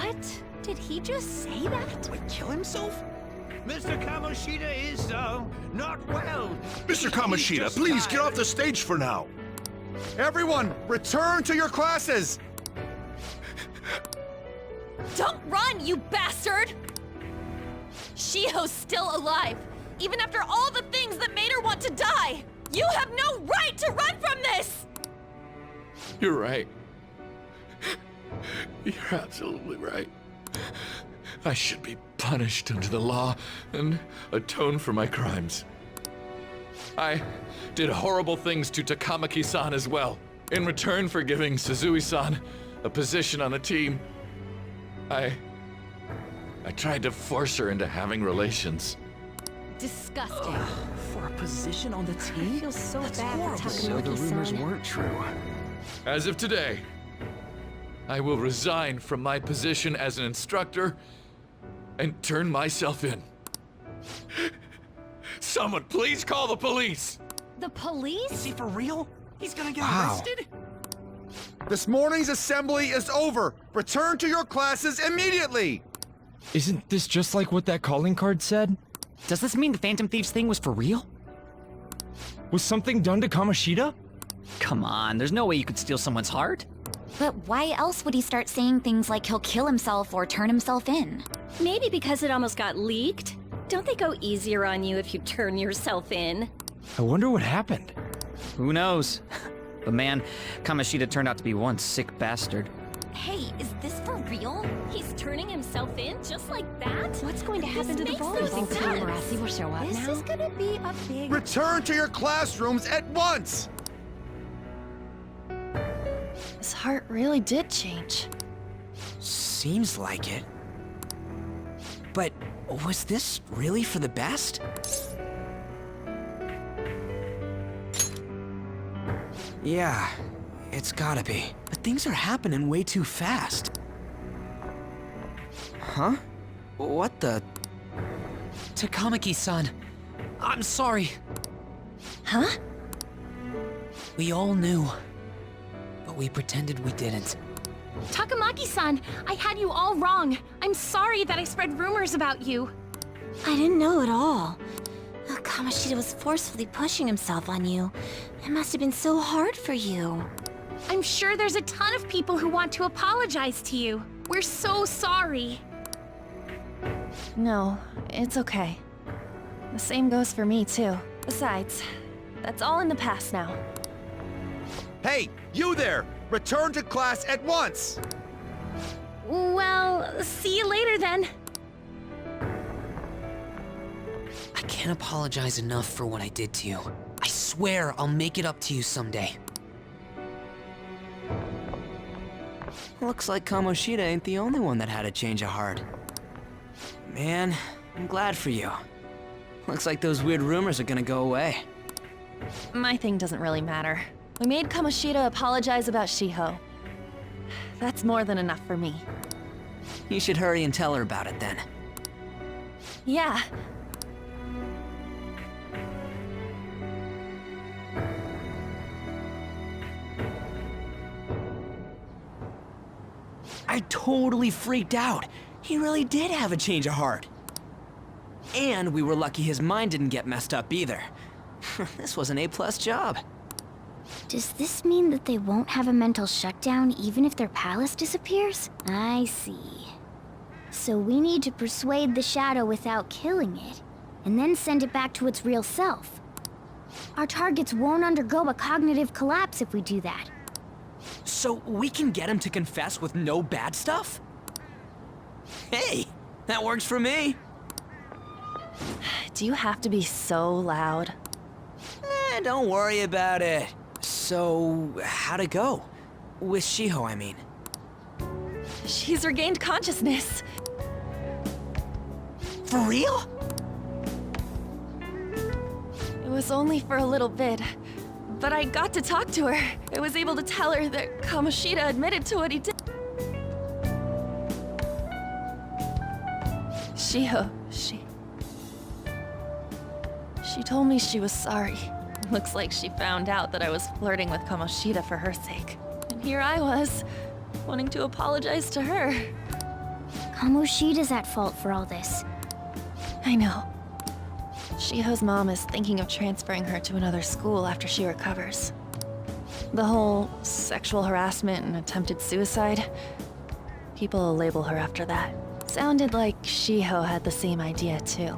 What? Did he just say that? Would kill himself? Mr. Kamoshida is, not well. Mr. Kamoshida, Just please get tired. off the stage for now. Everyone, return to your classes! Don't run, you bastard! Shiho's still alive, even after all the things that made her want to die! You have no right to run from this! You're right. You're absolutely right. I should be punished under the law and atone for my crimes. I did horrible things to Takamaki-san as well. In return for giving Suzui-san a position on the team, I tried to force her into having relations. Disgusting. For a position on the team? I feel so That's bad horrible. for So the rumors Takamaki-san. weren't true. As of today, I will resign from my position as an instructor and turn myself in. Someone please call the police! The police? Is he for real? He's gonna get Wow. arrested? This morning's assembly is over. Return to your classes immediately! Isn't this just like what that calling card said? Does this mean the Phantom Thieves thing was for real? Was something done to Kamoshida? Come on, there's no way you could steal someone's heart. But why else would he start saying things like he'll kill himself or turn himself in? Maybe because it almost got leaked. Don't they go easier on you if you turn yourself in? I wonder what happened. Who knows? But man, Kamoshida turned out to be one sick bastard. Hey, is this for real? He's turning himself in just like that? What's going to happen to the makes no volleyball sense. team? Marassi will show up This now. is gonna be a big... Return to your classrooms at once! His heart really did change. Seems like it. But was this really for the best? Yeah, it's gotta be. But things are happening way too fast. Huh? What the? Takamaki-san, I'm sorry. Huh? We all knew. But we pretended we didn't. Takamaki-san, I had you all wrong. I'm sorry that I spread rumors about you. I didn't know at all. Oh, Kamoshida was forcefully pushing himself on you. It must have been so hard for you. I'm sure there's a ton of people who want to apologize to you. We're so sorry. No, it's okay. The same goes for me, too. Besides, that's all in the past now. Hey, you there! Return to class at once! Well, see you later then. I can't apologize enough for what I did to you. I swear I'll make it up to you someday. Looks like Kamoshida ain't the only one that had a change of heart. Man, I'm glad for you. Looks like those weird rumors are gonna go away. My thing doesn't really matter. We made Kamoshida apologize about Shiho. That's more than enough for me. You should hurry and tell her about it then. Yeah. I totally freaked out. He really did have a change of heart. And we were lucky his mind didn't get messed up either. This was an A+ job. Does this mean that they won't have a mental shutdown even if their palace disappears? I see. So we need to persuade the shadow without killing it, and then send it back to its real self. Our targets won't undergo a cognitive collapse if we do that. So we can get him to confess with no bad stuff? Hey, that works for me. Do you have to be so loud? Don't worry about it. So, how'd it go? With Shiho, I mean. She's regained consciousness. For real? It was only for a little bit, but I got to talk to her. I was able to tell her that Kamoshida admitted to what he did. Shiho, she told me she was sorry. Looks like she found out that I was flirting with Kamoshida for her sake. And here I was, wanting to apologize to her. Kamoshida's at fault for all this. I know. Shiho's mom is thinking of transferring her to another school after she recovers. The whole sexual harassment and attempted suicide, people will label her after that. Sounded like Shiho had the same idea too.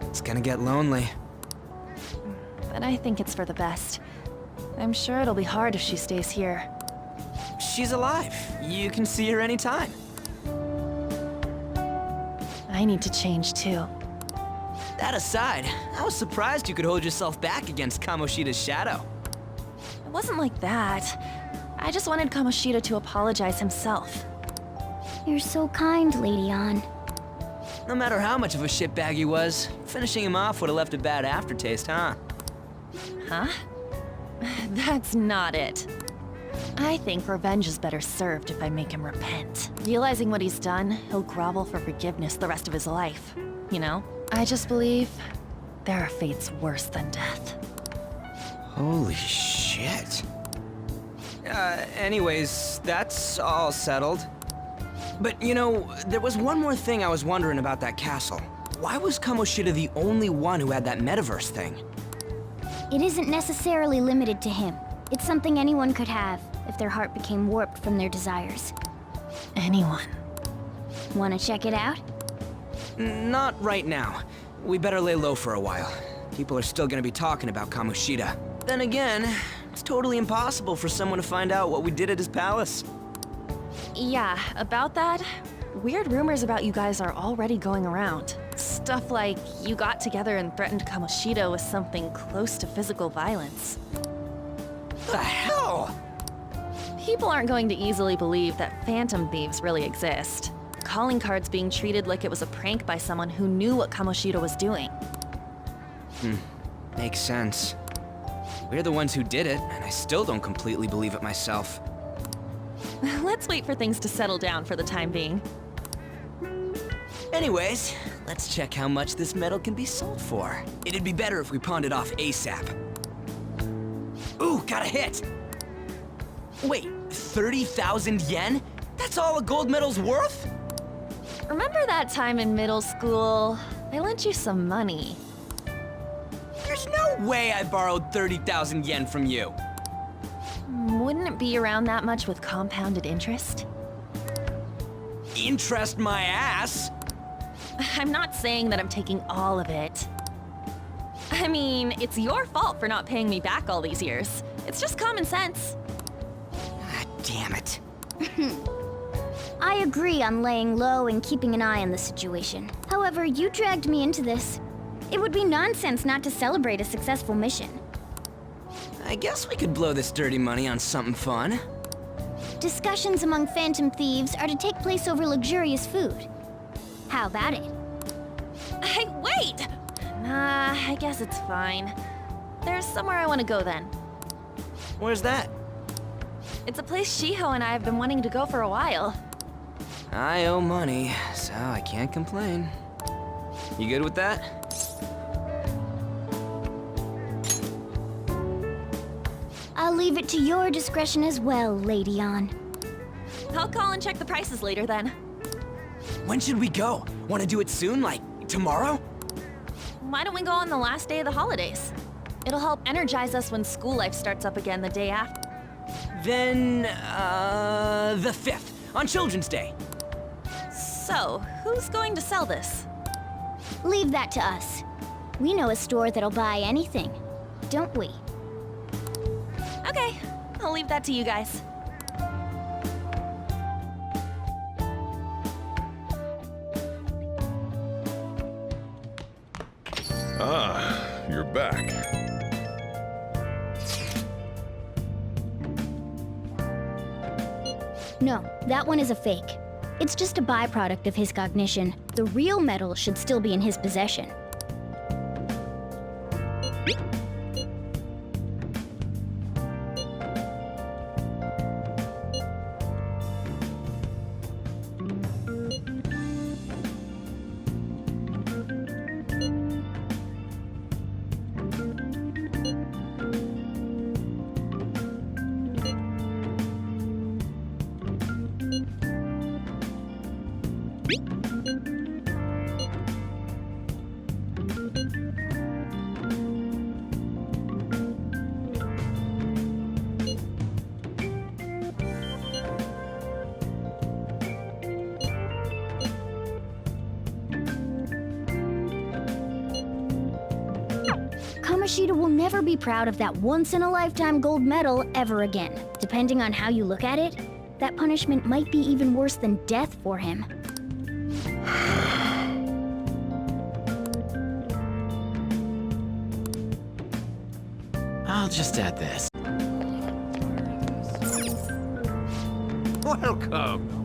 It's gonna get lonely. But I think it's for the best. I'm sure it'll be hard if she stays here. She's alive. You can see her anytime. I need to change too. That aside, I was surprised you could hold yourself back against Kamoshida's shadow. It wasn't like that. I just wanted Kamoshida to apologize himself. You're so kind, Lady Ann. No matter how much of a shitbag he was, finishing him off would have left a bad aftertaste, huh? Huh? That's not it. I think revenge is better served if I make him repent. Realizing what he's done, he'll grovel for forgiveness the rest of his life. You know? I just believe there are fates worse than death. Holy shit. Anyways, that's all settled. But you know, there was one more thing I was wondering about that castle. Why was Kamoshida the only one who had that metaverse thing? It isn't necessarily limited to him. It's something anyone could have if their heart became warped from their desires. Anyone. Wanna check it out? Not right now. We better lay low for a while. People are still gonna be talking about Kamoshida. Then again, it's totally impossible for someone to find out what we did at his palace. Yeah, about that, weird rumors about you guys are already going around. Stuff like you got together and threatened Kamoshida with something close to physical violence. The hell? People aren't going to easily believe that phantom thieves really exist. Calling cards being treated like it was a prank by someone who knew what Kamoshida was doing. Makes sense. We're the ones who did it, and I still don't completely believe it myself. Let's wait for things to settle down for the time being. Anyways, let's check how much this metal can be sold for. It'd be better if we pawned it off ASAP. Ooh, got a hit! Wait, 30,000 yen? That's all a gold medal's worth? Remember that time in middle school? I lent you some money. There's no way I borrowed 30,000 yen from you. Wouldn't it be around that much with compounded interest? Interest my ass! I'm not saying that I'm taking all of it. I mean, it's your fault for not paying me back all these years. It's just common sense. Ah, damn it. I agree on laying low and keeping an eye on the situation. However, you dragged me into this. It would be nonsense not to celebrate a successful mission. I guess we could blow this dirty money on something fun. Discussions among phantom thieves are to take place over luxurious food. How about it? Hey, wait! Nah, I guess it's fine. There's somewhere I want to go then. Where's that? It's a place Shiho and I have been wanting to go for a while. I owe money, so I can't complain. You good with that? I'll leave it to your discretion as well, Lady Ann. I'll call and check the prices later then. When should we go? Want to do it soon, like tomorrow? Why don't we go on the last day of the holidays? It'll help energize us when school life starts up again the day after. Then, the 5th, on Children's Day. So, who's going to sell this? Leave that to us. We know a store that'll buy anything, don't we? Okay, I'll leave that to you guys. Ah, you're back. No, that one is a fake. It's just a byproduct of his cognition. The real metal should still be in his possession. Kamoshida will never be proud of that once-in-a-lifetime gold medal ever again. Depending on how you look at it, that punishment might be even worse than death for him. I'll just add this. Welcome.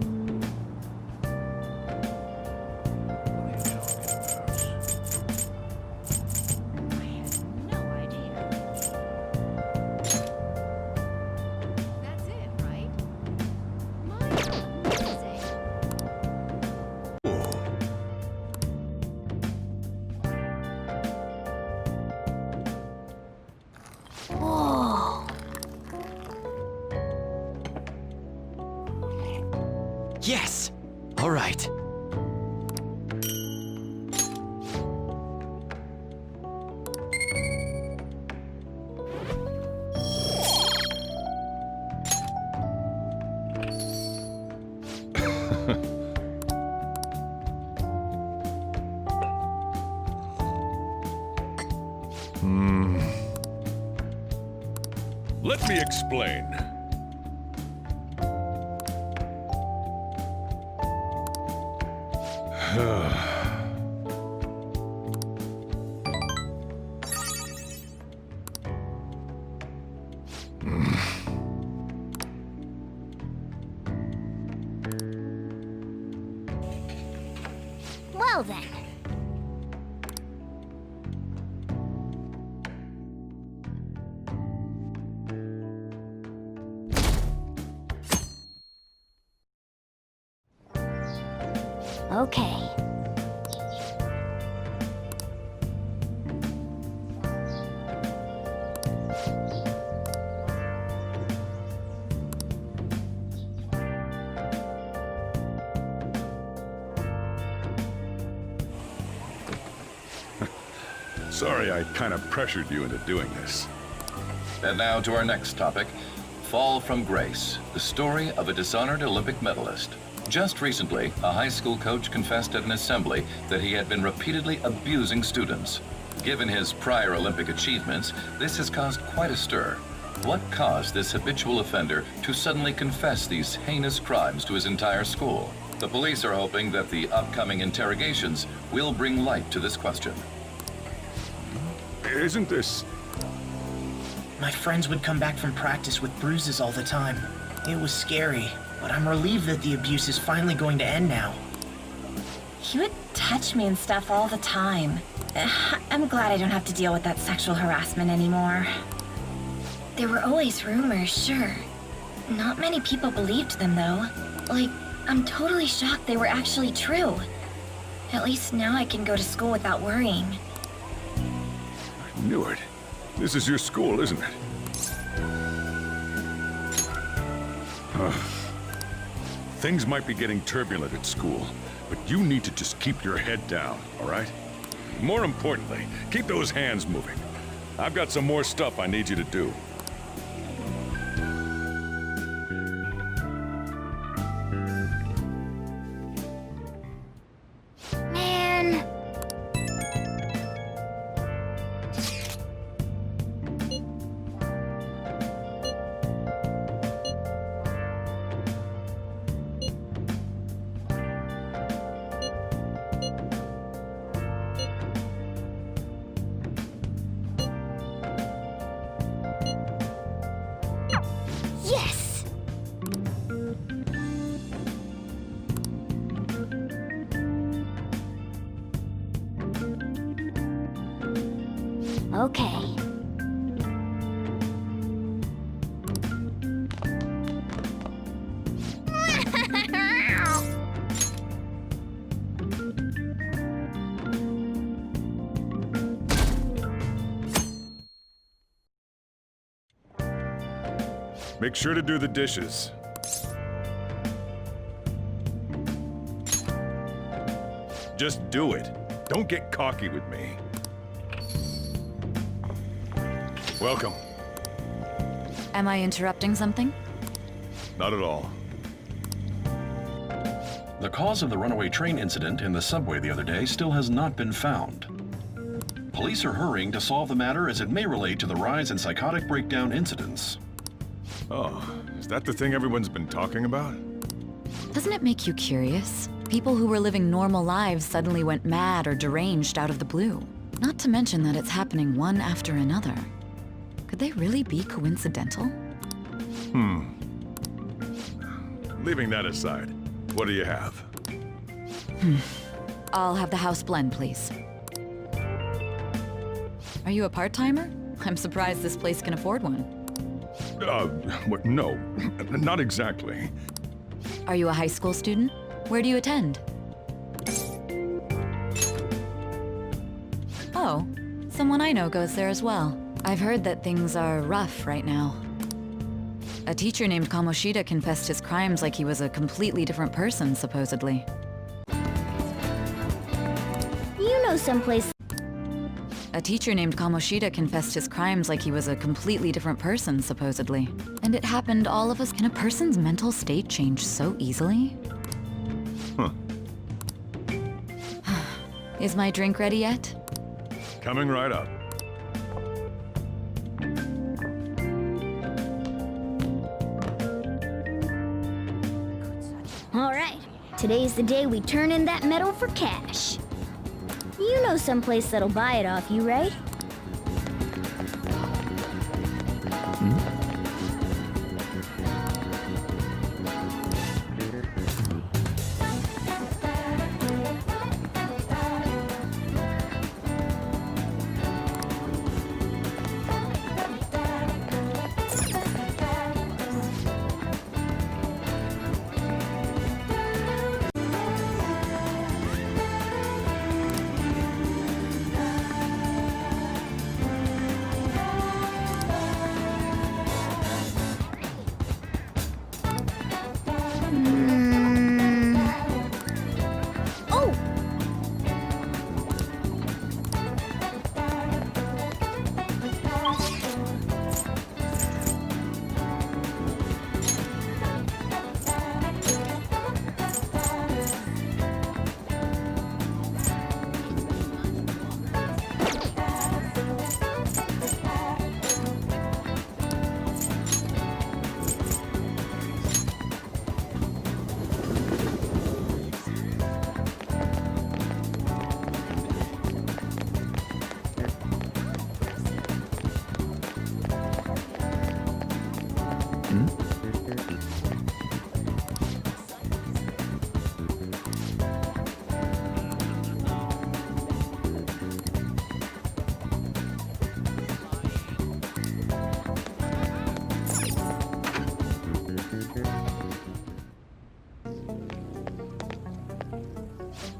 Whoa. Yes! All right. Let me explain. Well then. Okay. Sorry I kind of pressured you into doing this. And now to our next topic, Fall from Grace, the story of a dishonored Olympic medalist. Just recently, a high school coach confessed at an assembly that he had been repeatedly abusing students. Given his prior Olympic achievements, this has caused quite a stir. What caused this habitual offender to suddenly confess these heinous crimes to his entire school? The police are hoping that the upcoming interrogations will bring light to this question. Isn't this... My friends would come back from practice with bruises all the time. It was scary, but I'm relieved that the abuse is finally going to end now. He would touch me and stuff all the time. I'm glad I don't have to deal with that sexual harassment anymore. There were always rumors, sure. Not many people believed them, though. Like, I'm totally shocked they were actually true. At least now I can go to school without worrying. I knew it. This is your school, isn't it? Things might be getting turbulent at school, but you need to just keep your head down, all right? More importantly, keep those hands moving. I've got some more stuff I need you to do. Man. Yes! Okay. Make sure to do the dishes. Just do it. Don't get cocky with me. Welcome. Am I interrupting something? Not at all. The cause of the runaway train incident in the subway the other day still has not been found. Police are hurrying to solve the matter as it may relate to the rise in psychotic breakdown incidents. Oh, is that the thing everyone's been talking about? Doesn't it make you curious? People who were living normal lives suddenly went mad or deranged out of the blue. Not to mention that it's happening one after another. Could they really be coincidental? Leaving that aside, what do you have? I'll have the house blend, please. Are you a part-timer? I'm surprised this place can afford one. No, not exactly. Are you a high school student? Where do you attend? Oh, someone I know goes there as well. I've heard that things are rough right now. A teacher named Kamoshida confessed his crimes like he was a completely different person, supposedly. You know someplace. A teacher named Kamoshida confessed his crimes like he was a completely different person, supposedly. And it happened all of us. Can a person's mental state change so easily? Huh. Is my drink ready yet? Coming right up. All right, today's the day we turn in that metal for cash. You know someplace that'll buy it off you, right? Oh!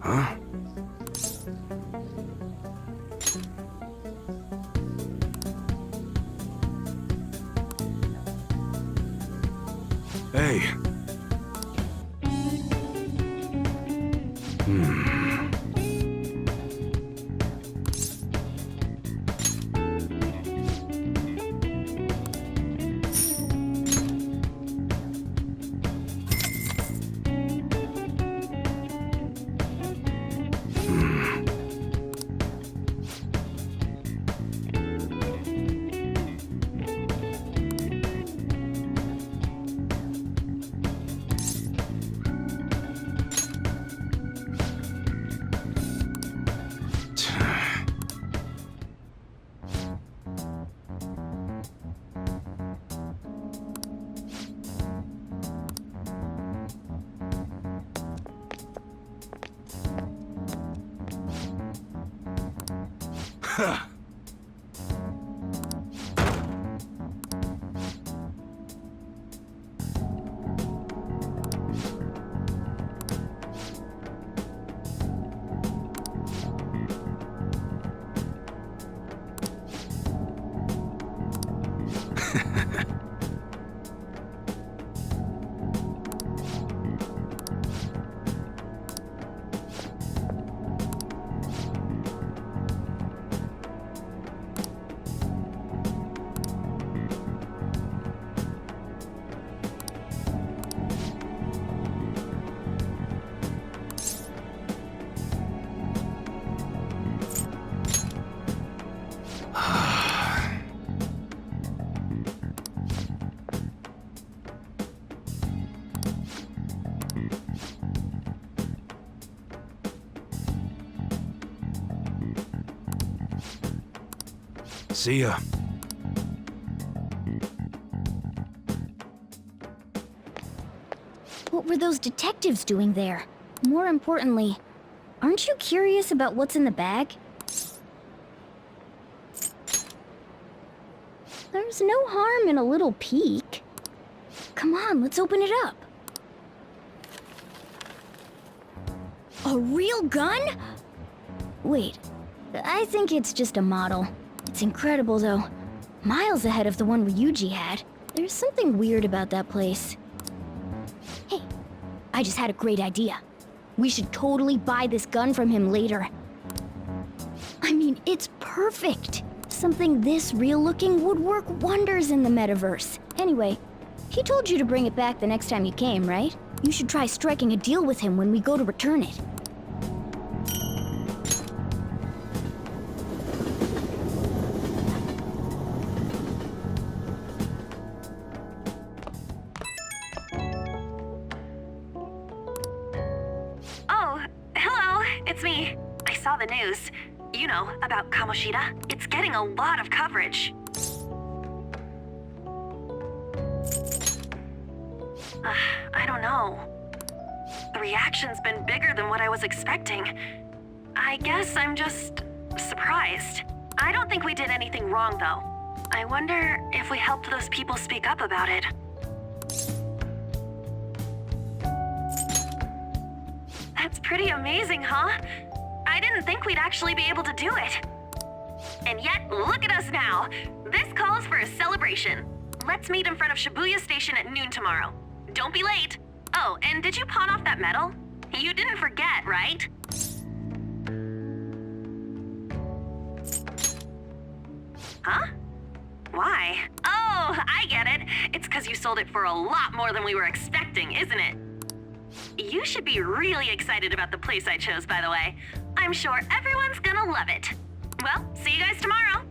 Huh? Hey. Ha! See ya. What were those detectives doing there? More importantly, aren't you curious about what's in the bag? There's no harm in a little peek. Come on, let's open it up. A real gun? Wait, I think it's just a model. It's incredible, though. Miles ahead of the one Ryuji had. There's something weird about that place. Hey, I just had a great idea. We should totally buy this gun from him later. I mean, it's perfect. Something this real-looking would work wonders in the metaverse. Anyway, he told you to bring it back the next time you came, right? You should try striking a deal with him when we go to return it. Oh, hello, it's me. I saw the news. You know, about Kamoshida. It's getting a lot of coverage. I don't know. The reaction's been bigger than what I was expecting. I guess I'm just surprised. I don't think we did anything wrong, though. I wonder if we helped those people speak up about it. That's pretty amazing, huh? I didn't think we'd actually be able to do it. And yet, look at us now. This calls for a celebration. Let's meet in front of Shibuya Station at noon tomorrow. Don't be late. Oh, and did you pawn off that medal? You didn't forget, right? Huh? Why? Oh, I get it. It's because you sold it for a lot more than we were expecting, isn't it? You should be really excited about the place I chose, by the way. I'm sure everyone's gonna love it. Well, see you guys tomorrow.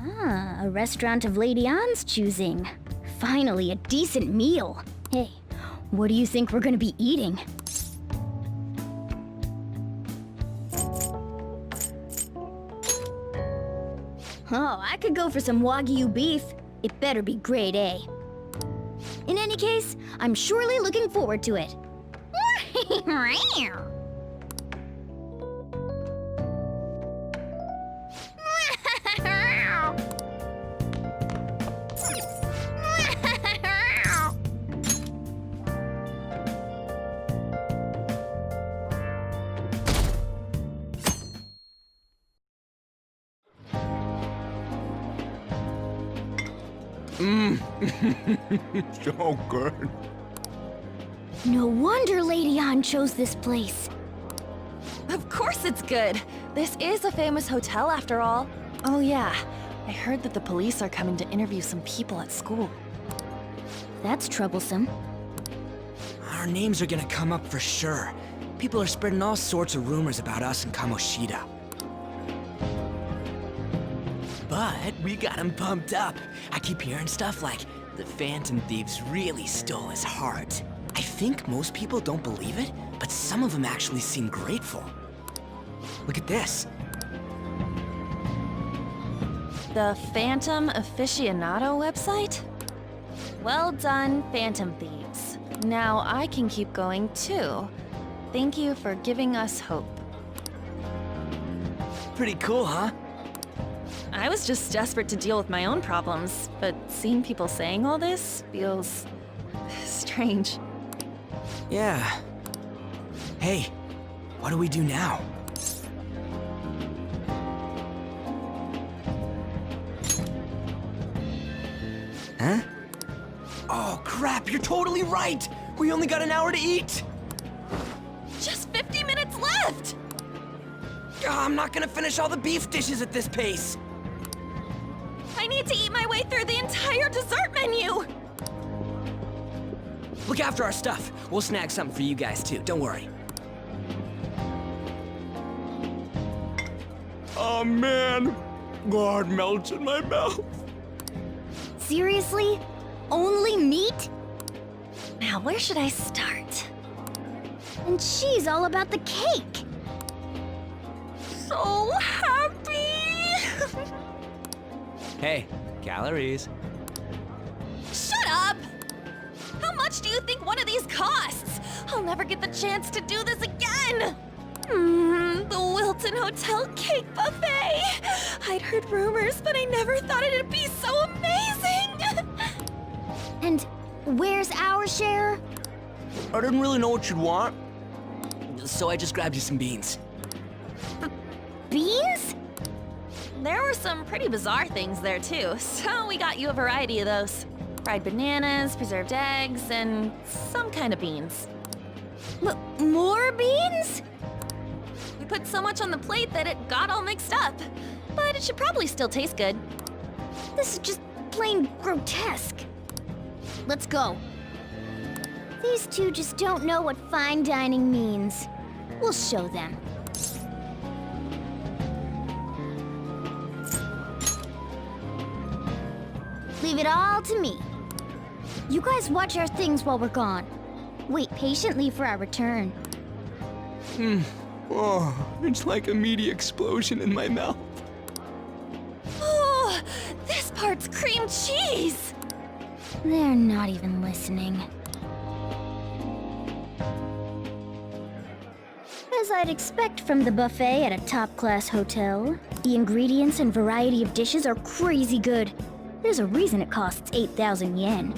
Ah, a restaurant of Lady Ann's choosing. Finally, a decent meal. Hey, what do you think we're gonna be eating? Oh, I could go for some Wagyu beef. It better be grade A. In any case, I'm surely looking forward to it. So good. No wonder Lady Ann chose this place. Of course it's good. This is a famous hotel after all. Oh yeah, I heard that the police are coming to interview some people at school. That's troublesome. Our names are gonna come up for sure. People are spreading all sorts of rumors about us and Kamoshida. But we got him pumped up. I keep hearing stuff like, the Phantom Thieves really stole his heart. I think most people don't believe it, but some of them actually seem grateful. Look at this. The Phantom Aficionado website? Well done, Phantom Thieves. Now I can keep going too. Thank you for giving us hope. Pretty cool, huh? I was just desperate to deal with my own problems, but seeing people saying all this feels strange. Yeah. Hey, what do we do now? Huh? Oh crap, you're totally right! We only got an hour to eat! Just 50 minutes left! I'm not gonna finish all the beef dishes at this pace! I need to eat my way through the entire dessert menu! Look after our stuff. We'll snag something for you guys too, don't worry. Oh man, God melts in my mouth. Seriously? Only meat? Now, where should I start? And she's all about the cake. So Hey, calories. Shut up! How much do you think one of these costs? I'll never get the chance to do this again! The Wilton Hotel Cake Buffet! I'd heard rumors, but I never thought it'd be so amazing! And where's our share? I didn't really know what you'd want, so I just grabbed you some beans. Beans? There were some pretty bizarre things there too, so we got you a variety of those. Fried bananas, preserved eggs, and some kind of beans. More beans? We put so much on the plate that it got all mixed up, but it should probably still taste good. This is just plain grotesque. Let's go. These two just don't know what fine dining means. We'll show them. Leave it all to me. You guys watch our things while we're gone. Wait patiently for our return. Oh, it's like a meaty explosion in my mouth. Oh, this part's cream cheese! They're not even listening. As I'd expect from the buffet at a top-class hotel, the ingredients and variety of dishes are crazy good. There's a reason it costs 8,000 yen.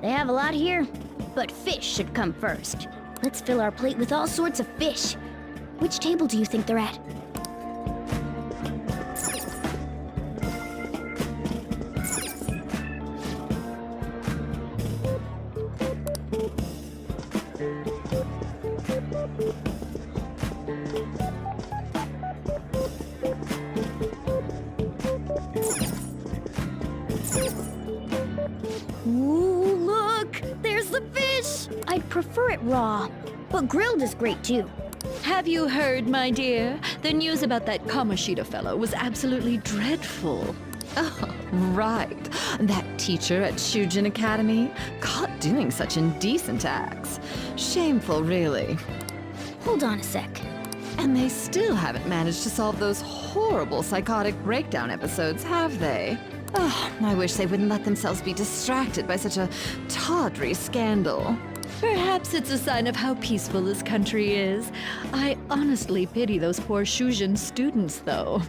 They have a lot here, but fish should come first. Let's fill our plate with all sorts of fish. Which table do you think they're at? Ooh, look! There's the fish! I'd prefer it raw, but grilled is great too. Have you heard, my dear? The news about that Kamoshida fellow was absolutely dreadful. Oh, right. That teacher at Shujin Academy, caught doing such indecent acts. Shameful, really. Hold on a sec. And they still haven't managed to solve those horrible psychotic breakdown episodes, have they? Oh, I wish they wouldn't let themselves be distracted by such a tawdry scandal. Perhaps it's a sign of how peaceful this country is. I honestly pity those poor Shujin students, though.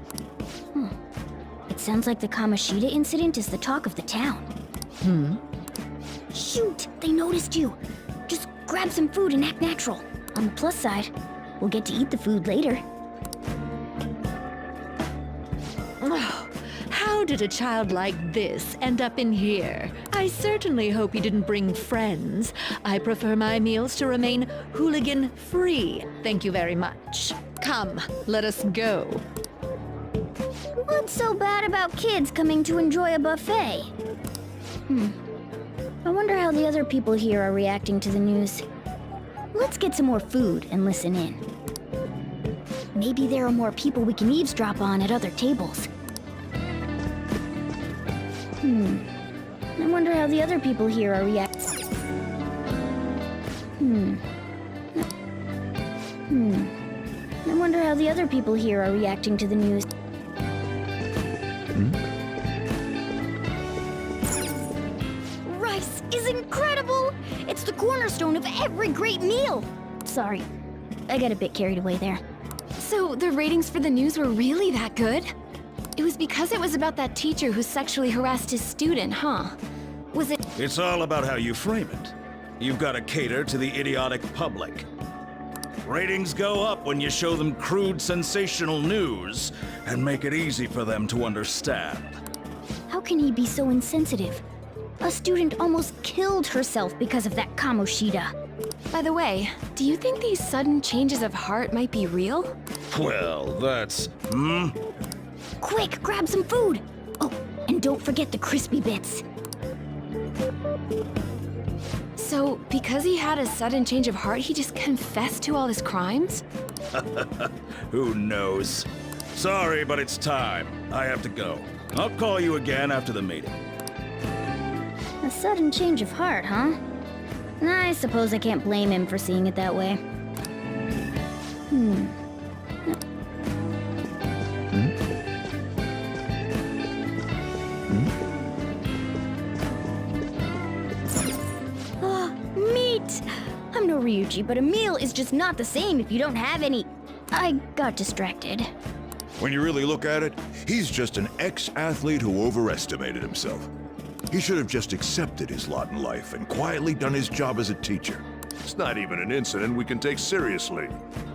It sounds like the Kamoshida incident is the talk of the town. Shoot! They noticed you! Just grab some food and act natural. On the plus side, we'll get to eat the food later. Oh, how did a child like this end up in here? I certainly hope he didn't bring friends. I prefer my meals to remain hooligan-free. Thank you very much. Come, let us go. What's so bad about kids coming to enjoy a buffet? I wonder how the other people here are reacting to the news. Let's get some more food and listen in. Maybe there are more people we can eavesdrop on at other tables. I wonder how the other people here are reacting. I wonder how the other people here are reacting to the news. Rice is incredible! It's the cornerstone of every great meal! Sorry, I got a bit carried away there. So the ratings for the news were really that good? It was because it was about that teacher who sexually harassed his student, huh? Was it— It's all about how you frame it. You've got to cater to the idiotic public. Ratings go up when you show them crude, sensational news and make it easy for them to understand. How can he be so insensitive? A student almost killed herself because of that Kamoshida. By the way, do you think these sudden changes of heart might be real? Well, that's... Quick, grab some food! Oh, and don't forget the crispy bits. So, because he had a sudden change of heart, he just confessed to all his crimes? Who knows? Sorry, but it's time. I have to go. I'll call you again after the meeting. A sudden change of heart, huh? I suppose I can't blame him for seeing it that way. sweet! I'm no Ryuji, but a meal is just not the same if you don't have any. I got distracted. When you really look at it, he's just an ex-athlete who overestimated himself. He should have just accepted his lot in life and quietly done his job as a teacher. It's not even an incident we can take seriously.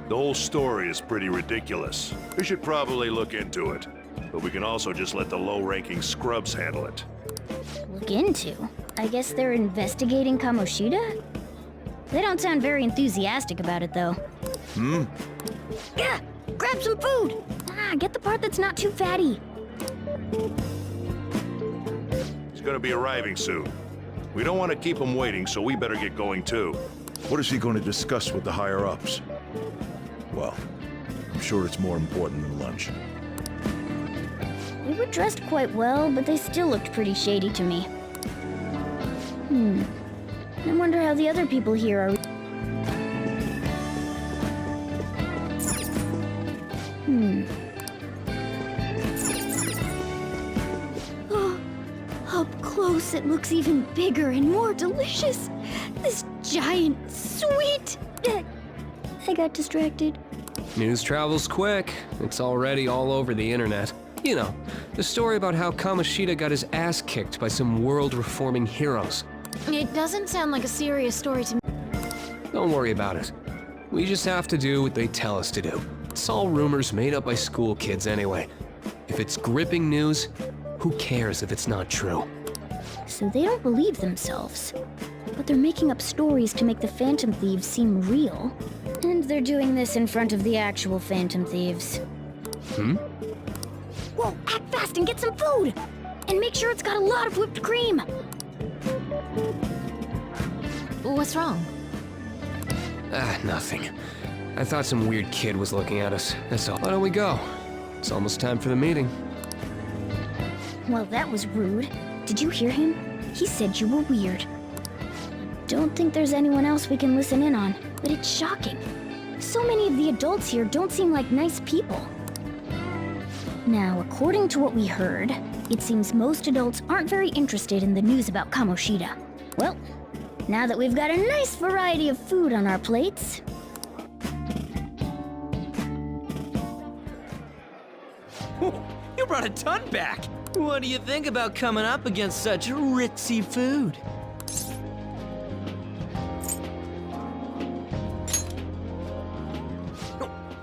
The whole story is pretty ridiculous. We should probably look into it. But we can also just let the low-ranking scrubs handle it. Look into? I guess they're investigating Kamoshida? They don't sound very enthusiastic about it, though. Yeah! Grab some food! Get the part that's not too fatty. He's gonna be arriving soon. We don't want to keep him waiting, so we better get going too. What is he going to discuss with the higher-ups? Well, I'm sure it's more important than lunch. They were dressed quite well, but they still looked pretty shady to me. I wonder how the other people here are. Oh, up close it looks even bigger and more delicious. This giant sweet. I got distracted. News travels quick. It's already all over the internet. You know, the story about how Kamoshida got his ass kicked by some world-reforming heroes. It doesn't sound like a serious story to me. Don't worry about it. We just have to do what they tell us to do. It's all rumors made up by school kids anyway. If it's gripping news, who cares if it's not true? So they don't believe themselves. But they're making up stories to make the Phantom Thieves seem real. And they're doing this in front of the actual Phantom Thieves. Whoa, act fast and get some food! And make sure it's got a lot of whipped cream! What's wrong? Nothing. I thought some weird kid was looking at us, that's all. Why don't we go? It's almost time for the meeting. Well, that was rude. Did you hear him? He said you were weird. Don't think there's anyone else we can listen in on, but it's shocking. So many of the adults here don't seem like nice people. Now, according to what we heard, it seems most adults aren't very interested in the news about Kamoshida. Well, now that we've got a nice variety of food on our plates... You brought a ton back! What do you think about coming up against such ritzy food?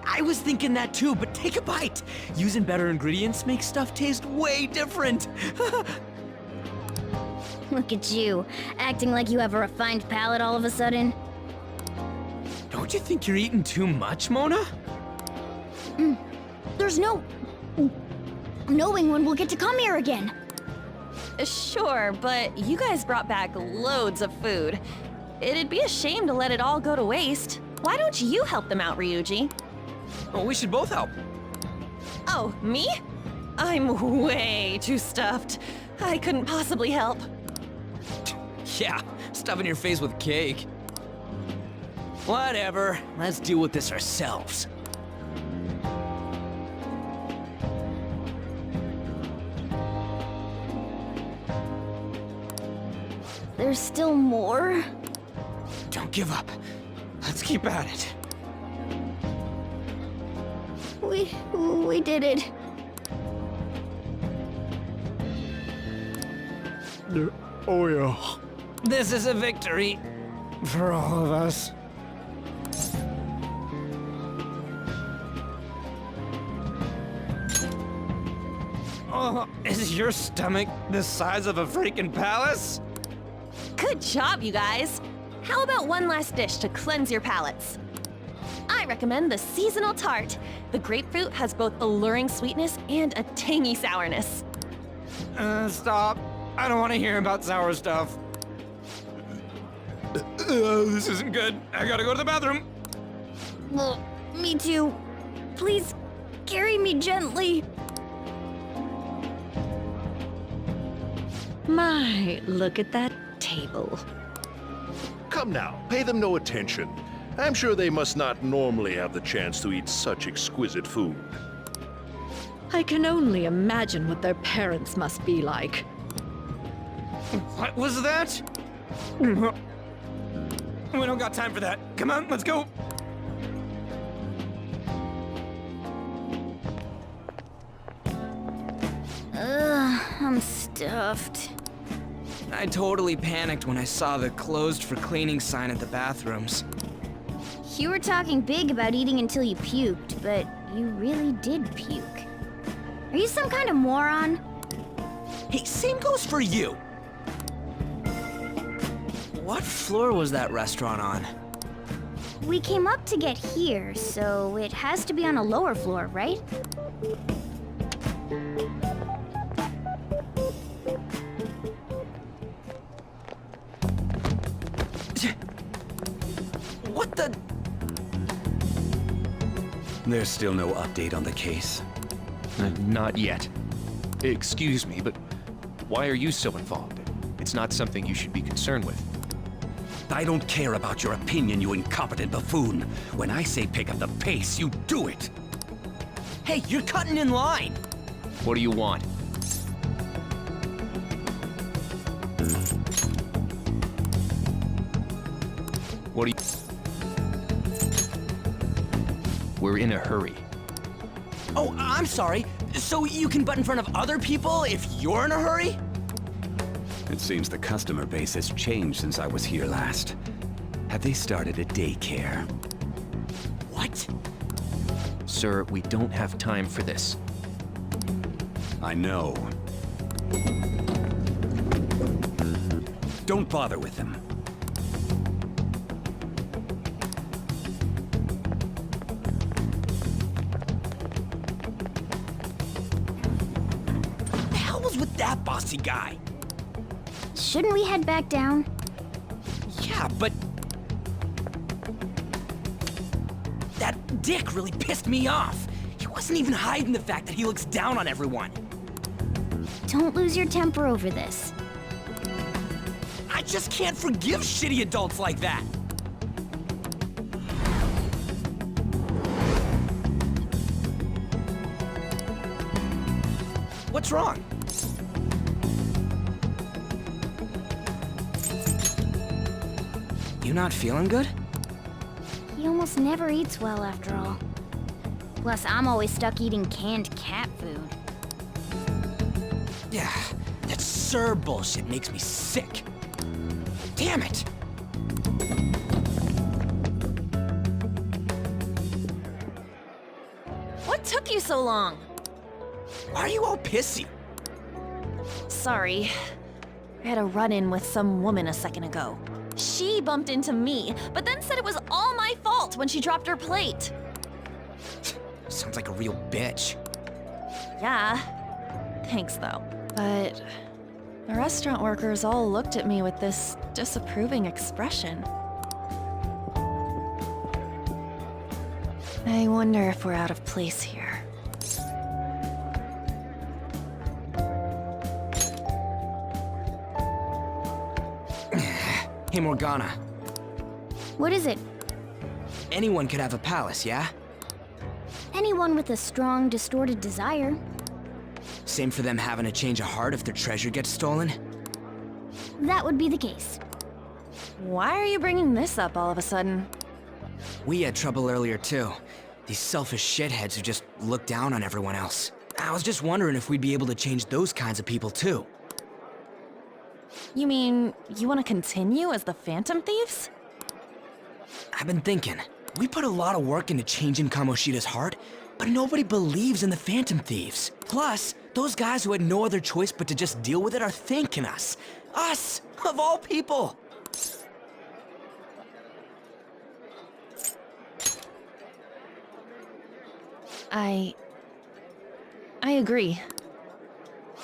I was thinking that too, but take a bite! Using better ingredients makes stuff taste way different! Look at you, acting like you have a refined palate all of a sudden. Don't you think you're eating too much, Mona? There's no... knowing when we'll get to come here again. Sure, but you guys brought back loads of food. It'd be a shame to let it all go to waste. Why don't you help them out, Ryuji? Oh, we should both help. Oh, me? I'm way too stuffed. I couldn't possibly help. Yeah, stuffing your face with cake. Whatever, let's deal with this ourselves. There's still more? Don't give up. Let's keep at it. We did it. Oh yeah. This is a victory for all of us. Oh, is your stomach the size of a freaking palace? Good job, you guys. How about one last dish to cleanse your palates? I recommend the seasonal tart. The grapefruit has both alluring sweetness and a tangy sourness. Stop. I don't want to hear about sour stuff. This isn't good. I gotta go to the bathroom. Well, me too. Please, carry me gently. My, look at that table. Come now, pay them no attention. I'm sure they must not normally have the chance to eat such exquisite food. I can only imagine what their parents must be like. What was that? We don't got time for that. Come on, let's go. Ugh, I'm stuffed. I totally panicked when I saw the closed for cleaning sign at the bathrooms. You were talking big about eating until you puked, but you really did puke. Are you some kind of moron? Hey, same goes for you. What floor was that restaurant on? We came up to get here, so it has to be on a lower floor, right? What the? There's still no update on the case. Not yet. Excuse me, but why are you so involved? It's not something you should be concerned with. I don't care about your opinion, you incompetent buffoon. When I say pick up the pace, you do it. Hey, you're cutting in line. What do you want? What do you... We're in a hurry. Oh, I'm sorry. So you can butt in front of other people if you're in a hurry? It seems the customer base has changed since I was here last. Have they started a daycare? What? Sir, we don't have time for this. I know. Don't bother with them. The hell was with that bossy guy? Shouldn't we head back down? Yeah, but... that dick really pissed me off. He wasn't even hiding the fact that he looks down on everyone. Don't lose your temper over this. I just can't forgive shitty adults like that. What's wrong? You not feeling good? He almost never eats well after all. Plus, I'm always stuck eating canned cat food. Yeah, that Sir bullshit makes me sick. Damn it! What took you so long? Why are you all pissy? Sorry. I had a run-in with some woman a second ago. She bumped into me, but then said it was all my fault when she dropped her plate. Sounds like a real bitch. Yeah. Thanks, though. But the restaurant workers all looked at me with this disapproving expression. I wonder if we're out of place here. Hey, Morgana. What is it? Anyone could have a palace, yeah? Anyone with a strong, distorted desire. Same for them having a change of heart if their treasure gets stolen? That would be the case. Why are you bringing this up all of a sudden? We had trouble earlier, too. These selfish shitheads who just look down on everyone else. I was just wondering if we'd be able to change those kinds of people, too. You mean, you want to continue as the Phantom Thieves? I've been thinking. We put a lot of work into changing Kamoshida's heart, but nobody believes in the Phantom Thieves. Plus, those guys who had no other choice but to just deal with it are thanking us. Us, of all people! I agree.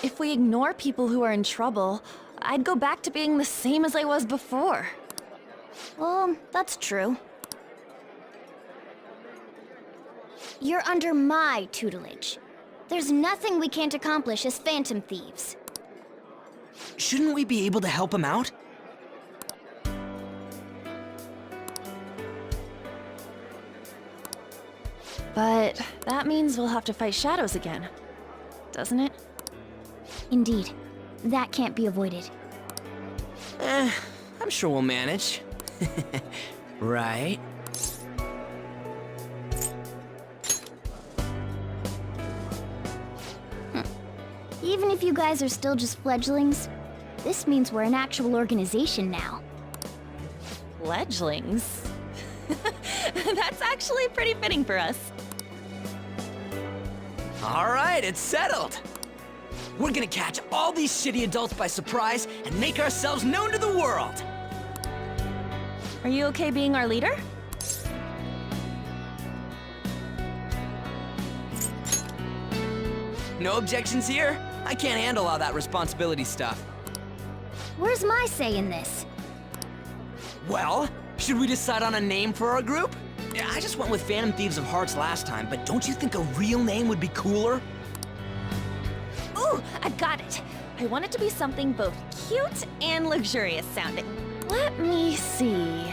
If we ignore people who are in trouble, I'd go back to being the same as I was before. Well, that's true. You're under my tutelage. There's nothing we can't accomplish as Phantom Thieves. Shouldn't we be able to help him out? But that means we'll have to fight shadows again, doesn't it? Indeed. That can't be avoided. I'm sure we'll manage. Right. Even if you guys are still just fledglings, this means we're an actual organization now. Fledglings? That's actually pretty fitting for us. All right, it's settled. We're gonna catch all these shitty adults by surprise and make ourselves known to the world. Are you okay being our leader? No objections here? I can't handle all that responsibility stuff. Where's my say in this? Well, should we decide on a name for our group? Yeah, I just went with Phantom Thieves of Hearts last time, but don't you think a real name would be cooler? Ooh, I got it. I want it to be something both cute and luxurious sounding. Let me see.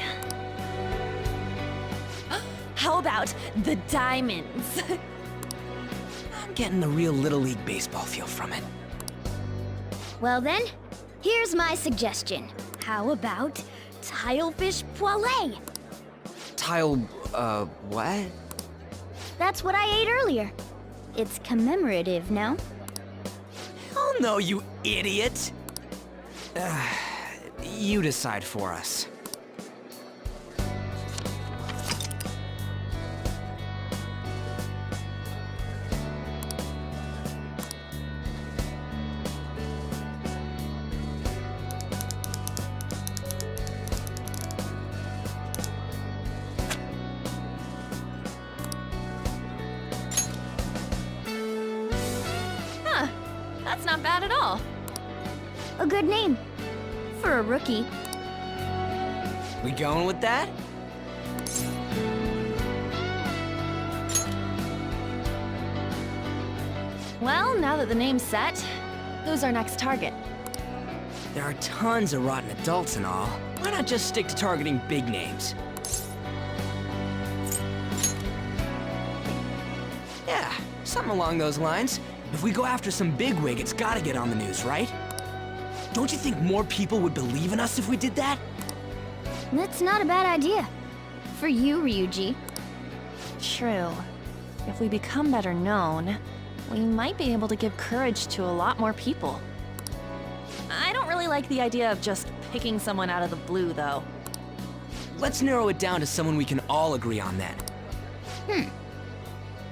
How about the Diamonds? I'm getting the real Little League Baseball feel from it. Well then, here's my suggestion. How about Tilefish Poêlée? What? That's what I ate earlier. It's commemorative, no? Oh no, you idiot! You decide for us. Huh, that's not bad at all. A good name. For a rookie. We going with that? Well, now that the name's set, who's our next target? There are tons of rotten adults and all. Why not just stick to targeting big names? Yeah, something along those lines. If we go after some bigwig, it's gotta get on the news, right? Don't you think more people would believe in us if we did that? That's not a bad idea. For you, Ryuji. True. If we become better known, we might be able to give courage to a lot more people. I don't really like the idea of just picking someone out of the blue, though. Let's narrow it down to someone we can all agree on then.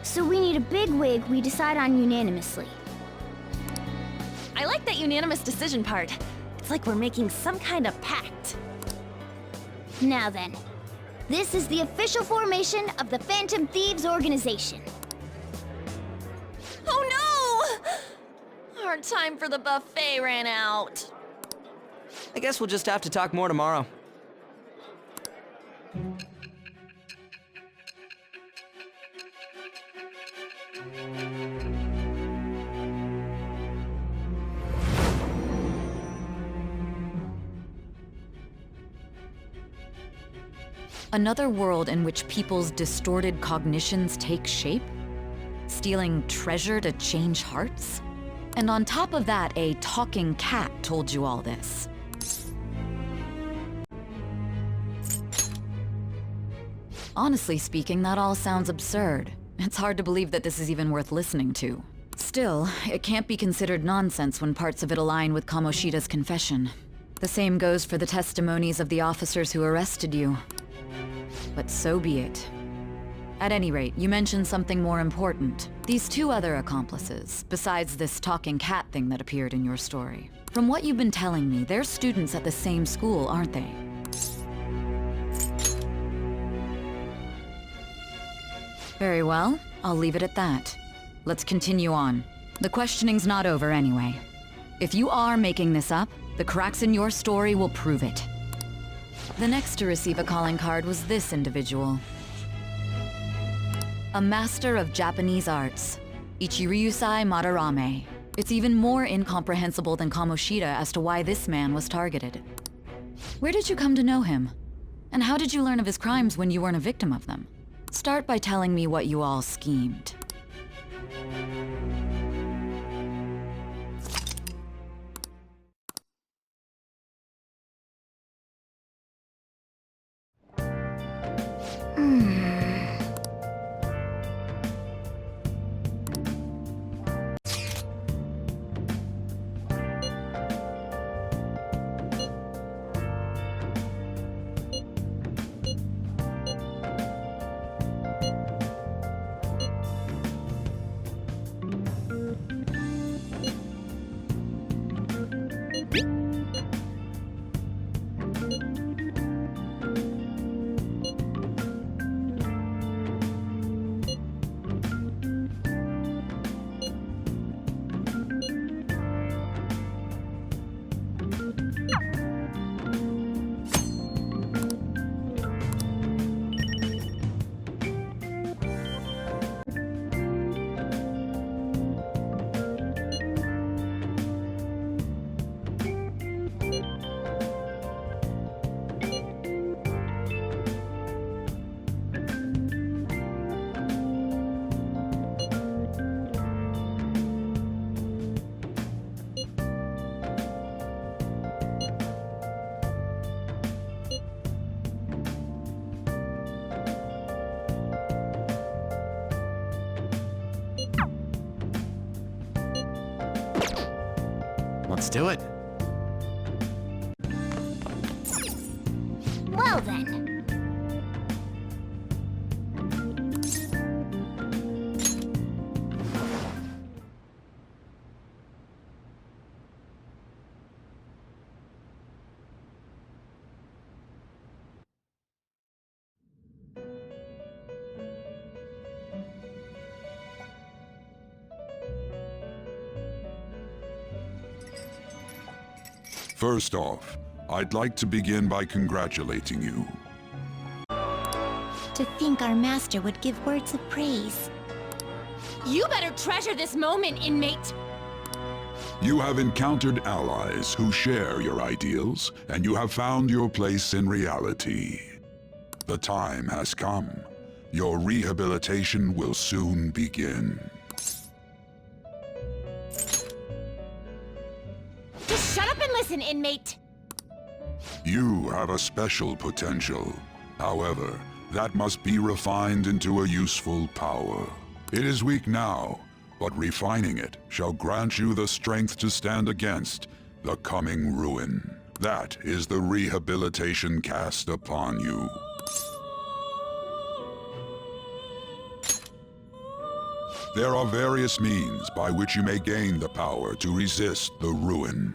So we need a big wig we decide on unanimously. I like that unanimous decision part. It's like we're making some kind of pact. Now then, this is the official formation of the Phantom Thieves organization. Oh no! Our time for the buffet ran out. I guess we'll just have to talk more tomorrow. Another world in which people's distorted cognitions take shape? Stealing treasure to change hearts? And on top of that, a talking cat told you all this. Honestly speaking, that all sounds absurd. It's hard to believe that this is even worth listening to. Still, it can't be considered nonsense when parts of it align with Kamoshida's confession. The same goes for the testimonies of the officers who arrested you. But so be it. At any rate, you mentioned something more important. These two other accomplices, besides this talking cat thing that appeared in your story. From what you've been telling me, they're students at the same school, aren't they? Very well, I'll leave it at that. Let's continue on. The questioning's not over anyway. If you are making this up, the cracks in your story will prove it. The next to receive a calling card was this individual. A master of Japanese arts, Ichiryusai Madarame. It's even more incomprehensible than Kamoshida as to why this man was targeted. Where did you come to know him? And how did you learn of his crimes when you weren't a victim of them? Start by telling me what you all schemed. Let's do it. Well then. First off, I'd like to begin by congratulating you. To think our master would give words of praise. You better treasure this moment, inmate! You have encountered allies who share your ideals, and you have found your place in reality. The time has come. Your rehabilitation will soon begin. Just shut up and listen, inmate! You have a special potential. However, that must be refined into a useful power. It is weak now, but refining it shall grant you the strength to stand against the coming ruin. That is the rehabilitation cast upon you. There are various means by which you may gain the power to resist the ruin.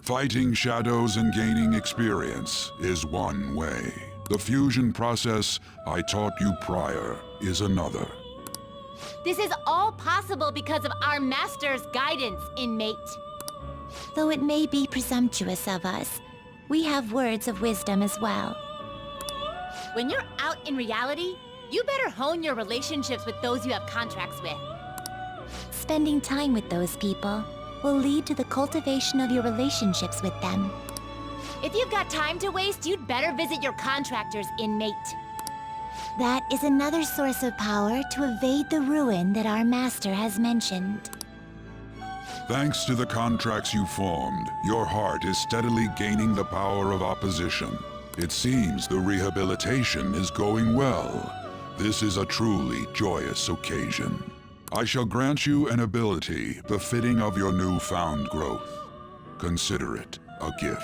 Fighting shadows and gaining experience is one way. The fusion process I taught you prior is another. This is all possible because of our master's guidance, inmate. Though it may be presumptuous of us, we have words of wisdom as well. When you're out in reality, you better hone your relationships with those you have contracts with. Spending time with those people will lead to the cultivation of your relationships with them. If you've got time to waste, you'd better visit your contractors, inmate. That is another source of power to evade the ruin that our master has mentioned. Thanks to the contracts you formed, your heart is steadily gaining the power of opposition. It seems the rehabilitation is going well. This is a truly joyous occasion. I shall grant you an ability befitting of your newfound growth. Consider it a gift.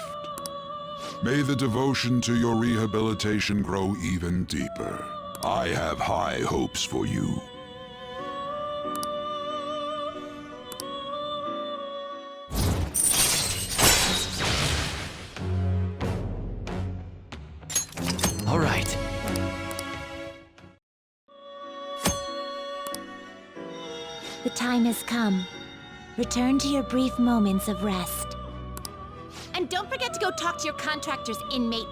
May the devotion to your rehabilitation grow even deeper. I have high hopes for you. All right. The time has come. Return to your brief moments of rest. And don't forget to go talk to your contractors, inmate.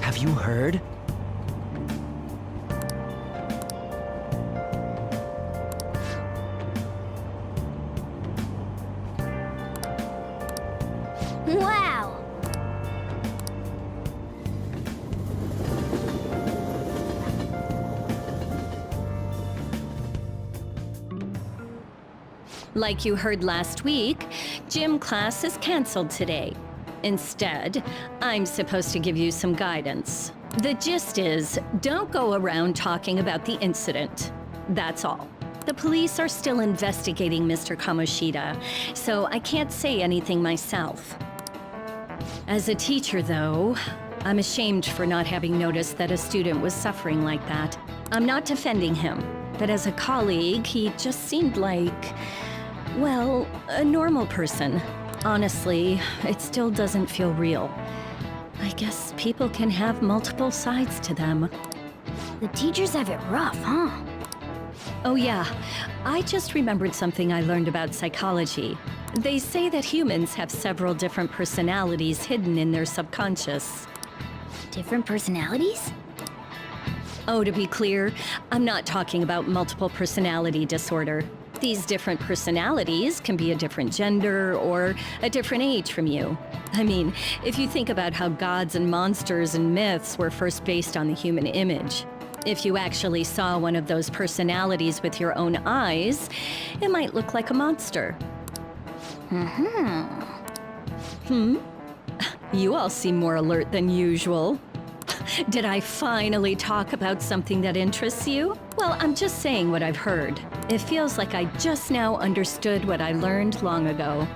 Have you heard? Wow! Like you heard last week, gym class is canceled today. Instead, I'm supposed to give you some guidance. The gist is, don't go around talking about the incident. That's all. The police are still investigating Mr. Kamoshida, so I can't say anything myself. As a teacher, though, I'm ashamed for not having noticed that a student was suffering like that. I'm not defending him, but as a colleague, he just seemed like, well, a normal person. Honestly, it still doesn't feel real. I guess people can have multiple sides to them. The teachers have it rough, huh? Oh yeah, I just remembered something I learned about psychology. They say that humans have several different personalities hidden in their subconscious. Different personalities? Oh, to be clear, I'm not talking about multiple personality disorder. These different personalities can be a different gender or a different age from you. I mean, if you think about how gods and monsters and myths were first based on the human image, if you actually saw one of those personalities with your own eyes, it might look like a monster. You all seem more alert than usual. Did I finally talk about something that interests you? Well, I'm just saying what I've heard. It feels like I just now understood what I learned long ago.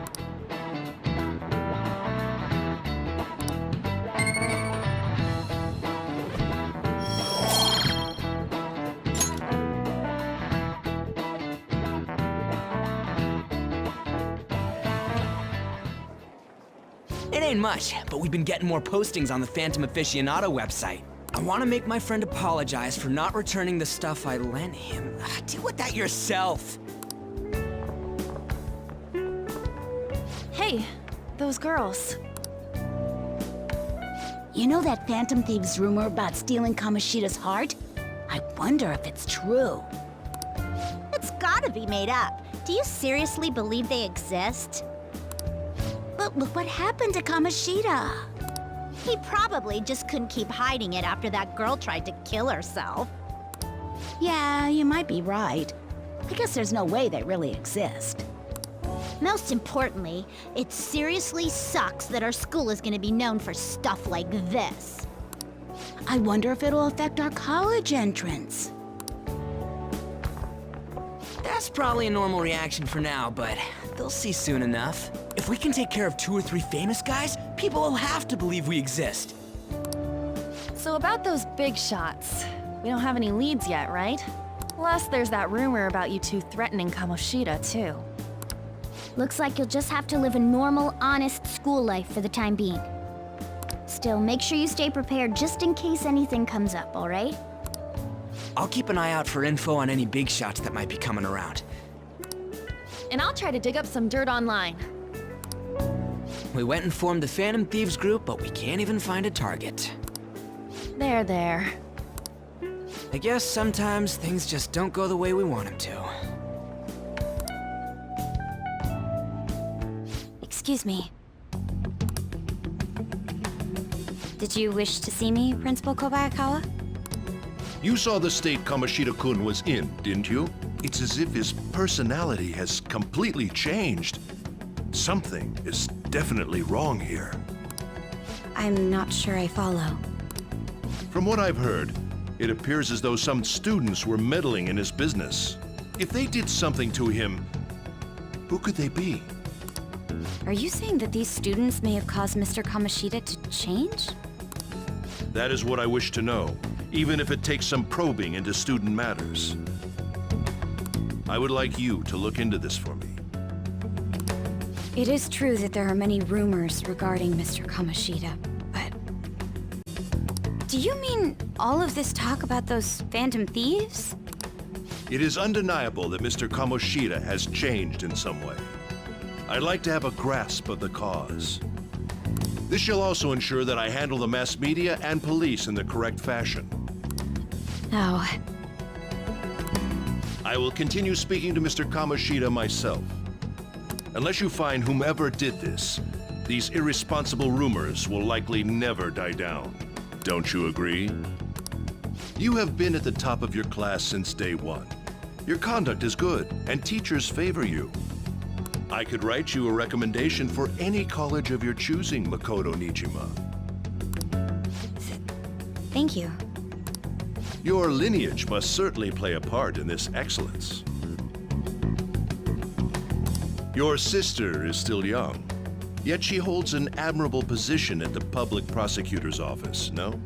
It ain't much, but we've been getting more postings on the Phantom Aficionado website. I want to make my friend apologize for not returning the stuff I lent him. Deal with that yourself. Hey, those girls. You know that Phantom Thieves rumor about stealing Kamoshida's heart? I wonder if it's true. It's gotta be made up. Do you seriously believe they exist? But look what happened to Kamoshida. He probably just couldn't keep hiding it after that girl tried to kill herself. Yeah, you might be right. I guess there's no way they really exist. Most importantly, it seriously sucks that our school is gonna be known for stuff like this. I wonder if it'll affect our college entrance. That's probably a normal reaction for now, but they'll see soon enough. If we can take care of 2 or 3 famous guys, people will have to believe we exist. So about those big shots, we don't have any leads yet, right? Plus, there's that rumor about you two threatening Kamoshida, too. Looks like you'll just have to live a normal, honest school life for the time being. Still, make sure you stay prepared just in case anything comes up, all right? I'll keep an eye out for info on any big shots that might be coming around. And I'll try to dig up some dirt online. We went and formed the Phantom Thieves group, but we can't even find a target. There. I guess sometimes things just don't go the way we want them to. Excuse me. Did you wish to see me, Principal Kobayakawa? You saw the state Kamoshida-kun was in, didn't you? It's as if his personality has completely changed. Something is definitely wrong here. I'm not sure I follow. From what I've heard, it appears as though some students were meddling in his business. If they did something to him, who could they be? Are you saying that these students may have caused Mr. Kamoshida to change? That is what I wish to know, even if it takes some probing into student matters. I would like you to look into this for me. It is true that there are many rumors regarding Mr. Kamoshida, but... Do you mean all of this talk about those Phantom Thieves? It is undeniable that Mr. Kamoshida has changed in some way. I'd like to have a grasp of the cause. This shall also ensure that I handle the mass media and police in the correct fashion. Oh. I will continue speaking to Mr. Kamoshida myself. Unless you find whomever did this, these irresponsible rumors will likely never die down. Don't you agree? You have been at the top of your class since day one. Your conduct is good, and teachers favor you. I could write you a recommendation for any college of your choosing, Makoto Nijima. Thank you. Your lineage must certainly play a part in this excellence. Your sister is still young, yet she holds an admirable position at the public prosecutor's office, no?